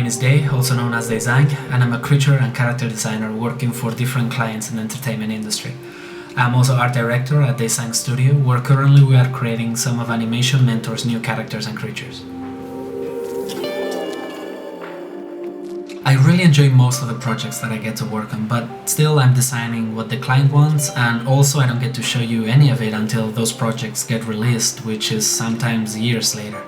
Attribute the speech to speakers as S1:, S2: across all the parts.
S1: name is Day, also known as Dayzang, and I'm a creature and character designer working for different clients in the entertainment industry. I'm also art director at Dayzang Studio, where currently we are creating some of Animation Mentor's new characters and creatures. I really enjoy most of the projects that I get to work on, but still I'm designing what the client wants, and also I don't get to show you any of it until those projects get released, which is sometimes years later.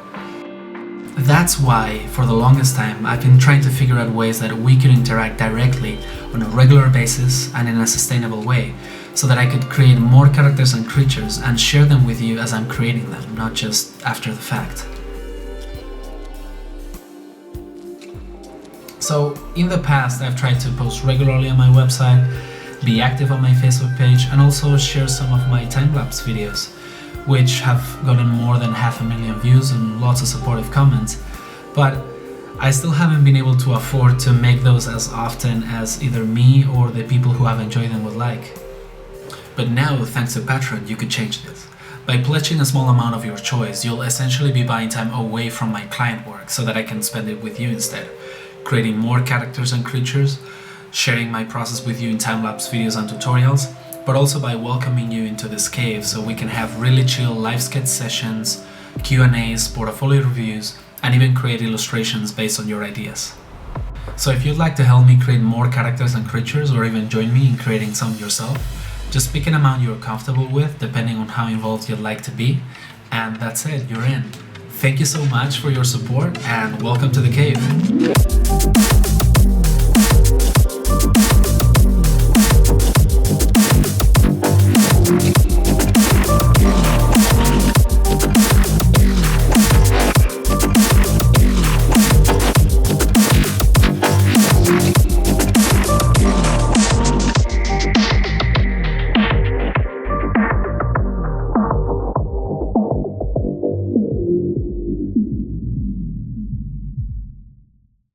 S1: That's why, for the longest time, I've been trying to figure out ways that we could interact directly on a regular basis and in a sustainable way, so that I could create more characters and creatures and share them with you as I'm creating them, not just after the fact. So, in the past, I've tried to post regularly on my website, be active on my Facebook page, and also share some of my time-lapse videos, which have gotten more than 500,000 views and lots of supportive comments, but I still haven't been able to afford to make those as often as either me or the people who have enjoyed them would like. But now, thanks to Patreon, you could change this. By pledging a small amount of your choice, you'll essentially be buying time away from my client work so that I can spend it with you instead, creating more characters and creatures, sharing my process with you in time-lapse videos and tutorials, but also by welcoming you into this cave so we can have really chill live sketch sessions, Q&As, portfolio reviews, and even create illustrations based on your ideas. So if you'd like to help me create more characters and creatures, or even join me in creating some yourself, just pick an amount you're comfortable with depending on how involved you'd like to be, and that's it, you're in. Thank you so much for your support and welcome to the cave.